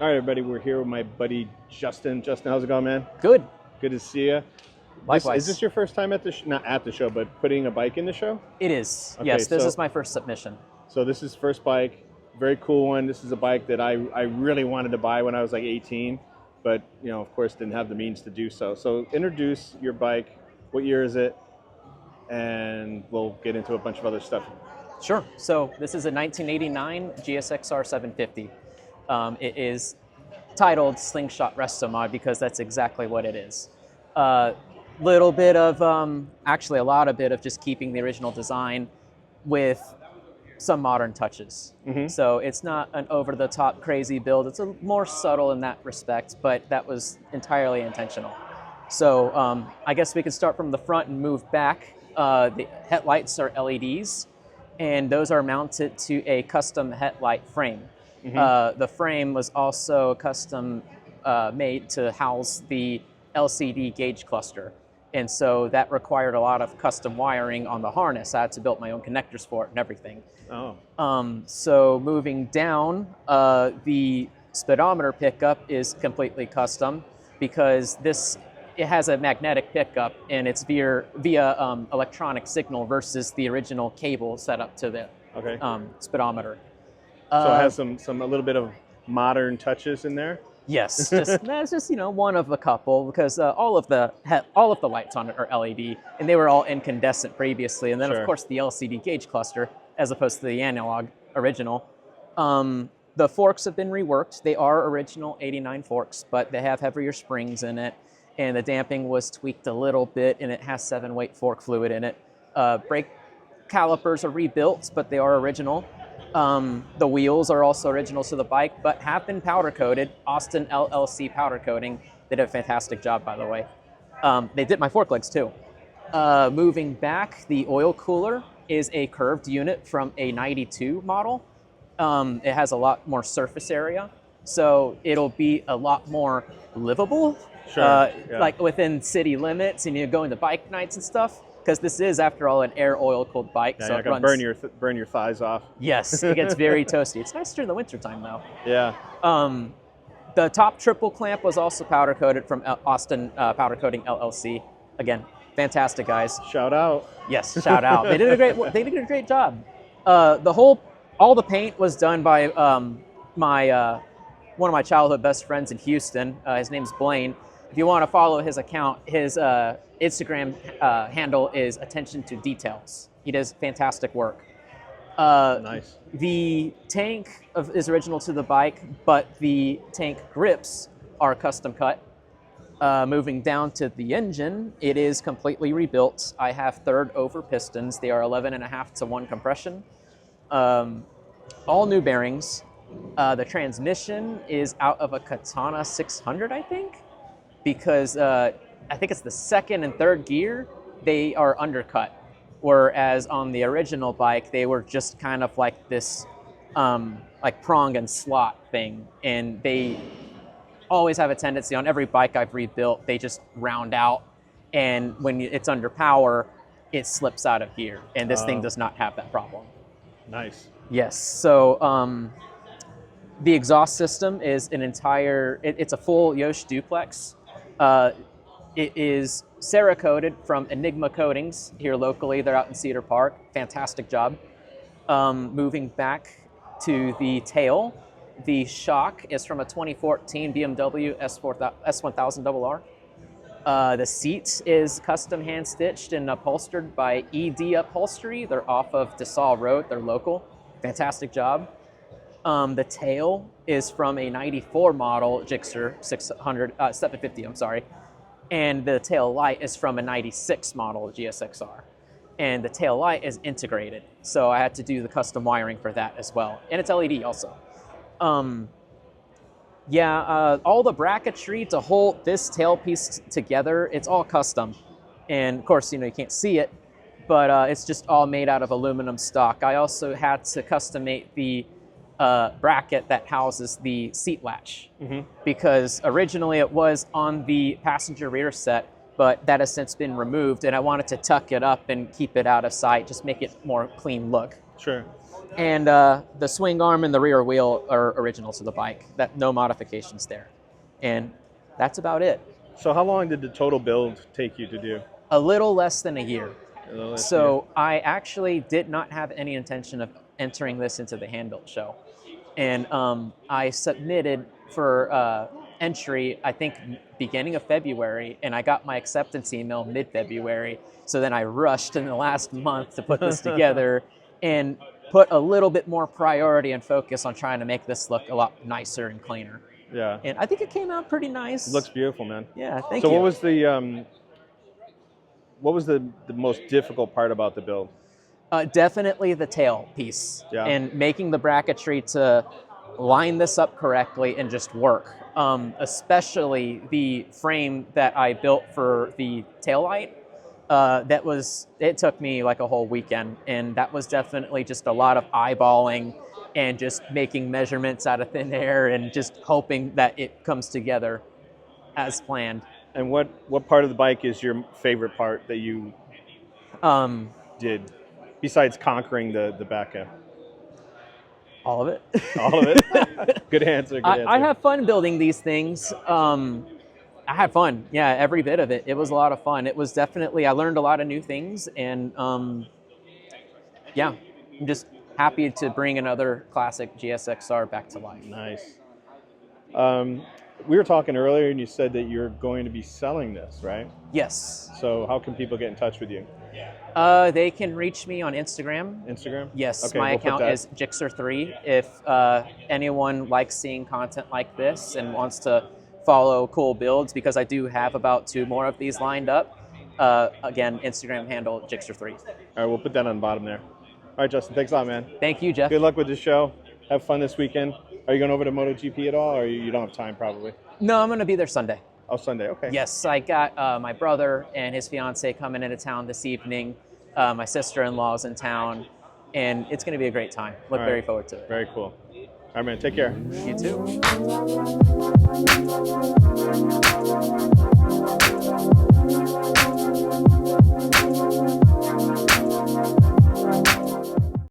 All right, everybody, we're here with my buddy Justin. Justin, how's it going, man? Good. Good to see you. Likewise. Is this your first time at the not at the show, but putting a bike in the show? It is. Okay, yes, this so- is my first submission. So this is first bike, very cool one. This is a bike that I really wanted to buy when I was like 18, but of course, didn't have the means to do so. So introduce your bike. What year is it? And we'll get into a bunch of other stuff. Sure. So this is a 1989 GSXR 750. It is titled Slingshot Resto Mod because that's exactly what it is. Little bit of, actually a lot of just keeping the original design with some modern touches. Mm-hmm. So it's not an over-the-top crazy build. It's a more subtle in that respect, but that was entirely intentional. So I guess we can start from the front and move back. The headlights are LEDs, and those are mounted to a custom headlight frame. Mm-hmm. The frame was also custom made to house the LCD gauge cluster. And so that required a lot of custom wiring on the harness. I had to build my own connectors for it and everything. Oh. So moving down, the speedometer pickup is completely custom because it has a magnetic pickup and it's via electronic signal versus the original cable set up to the speedometer. So it has a little bit of modern touches in there. Yes, that's just one of a couple because all of the lights on it are LED and they were all incandescent previously, and then Sure. of course the LCD gauge cluster as opposed to the analog original. The forks have been reworked. They are original 89 forks, but they have heavier springs in it, and the damping was tweaked a little bit, and it has 7-weight fork fluid in it. Brake calipers are rebuilt, but they are original. The wheels are also original to the bike, but have been powder coated. Austin LLC powder coating. They did a fantastic job, by the way. They did my fork legs too. Moving back, the oil cooler is a curved unit from a 92 model. It has a lot more surface area, so it'll be a lot more livable. Sure. Yeah. Like within city limits, and going to bike nights and stuff. Because this is, after all, an air oil-cooled bike. Yeah, so you're not gonna burn your thighs off. Yes, it gets very toasty. It's nice during the wintertime, though. Yeah. The top triple clamp was also powder coated from Austin Powder Coating LLC. Again, fantastic guys. Shout out. Yes, shout out. They did a great job. All the paint was done by one of my childhood best friends in Houston. His name's Blaine. If you want to follow his account, his Instagram handle is Attention to Details. He does fantastic work. Nice. The tank is original to the bike, but the tank grips are custom cut. Moving down to the engine, it is completely rebuilt. I have third over pistons. They are 11.5 to 1 compression. All new bearings. The transmission is out of a Katana 600, I think, because I think it's the second and third gear, they are undercut. Whereas on the original bike, they were just kind of like this like prong and slot thing. And they always have a tendency, on every bike I've rebuilt, they just round out. And when it's under power, it slips out of gear. And this thing does not have that problem. Nice. Yes, so the exhaust system is it's a full Yosh duplex. It is Cerakoted from Enigma Coatings here locally. They're out in Cedar Park. Fantastic job. Moving back to the tail, the shock is from a 2014 BMW S1000RR. The seat is custom hand-stitched and upholstered by ED Upholstery. They're off of DeSalle Road. They're local. Fantastic job. The tail is from a 94 model Gixxer 750, I'm sorry. And the tail light is from a 96 model GSXR. And the tail light is integrated. So I had to do the custom wiring for that as well. And it's LED also. All the bracketry to hold this tailpiece together, it's all custom. And of course, you can't see it, but it's just all made out of aluminum stock. I also had to custom make the bracket that houses the seat latch, because originally it was on the passenger rear set, but that has since been removed, and I wanted to tuck it up and keep it out of sight, just make it more clean look. Sure. And the swing arm and the rear wheel are original to the bike. No modifications there. And that's about it. So how long did the total build take you to do? A little less than a year. So I actually did not have any intention of entering this into the hand-built show. And I submitted for entry, I think, beginning of February, and I got my acceptance email mid-February. So then I rushed in the last month to put this together and put a little bit more priority and focus on trying to make this look a lot nicer and cleaner. Yeah. And I think it came out pretty nice. It looks beautiful, man. Yeah, thank you. So what was the most difficult part about the build? Definitely the tail piece, yeah. And making the bracketry to line this up correctly and just work. Especially the frame that I built for the taillight. It took me like a whole weekend, and that was definitely just a lot of eyeballing and just making measurements out of thin air and just hoping that it comes together as planned. And what part of the bike is your favorite part that you did, besides conquering the back end? All of it. All of it? Good answer. I have fun building these things. I had fun. Yeah, every bit of it. It was a lot of fun. It was definitely, I learned a lot of new things, and yeah, I'm just happy to bring another classic GSXR back to life. Nice. We were talking earlier, and you said that you're going to be selling this, right? Yes. So how can people get in touch with you? They can reach me on Instagram. Instagram? Yes, okay, my account is Gixxer3. If anyone likes seeing content like this and wants to follow cool builds, because I do have about 2 more of these lined up, again, Instagram handle Gixxer3. All right, we'll put that on the bottom there. All right, Justin, thanks a lot, man. Thank you, Jeff. Good luck with the show. Have fun this weekend. Are you going over to MotoGP at all, or you don't have time probably? No, I'm going to be there Sunday. Oh, Sunday, okay. Yes, I got my brother and his fiance coming into town this evening. My sister-in-law's in town, and it's going to be a great time. Look very forward to it. Very cool. All right, man, take care. You too.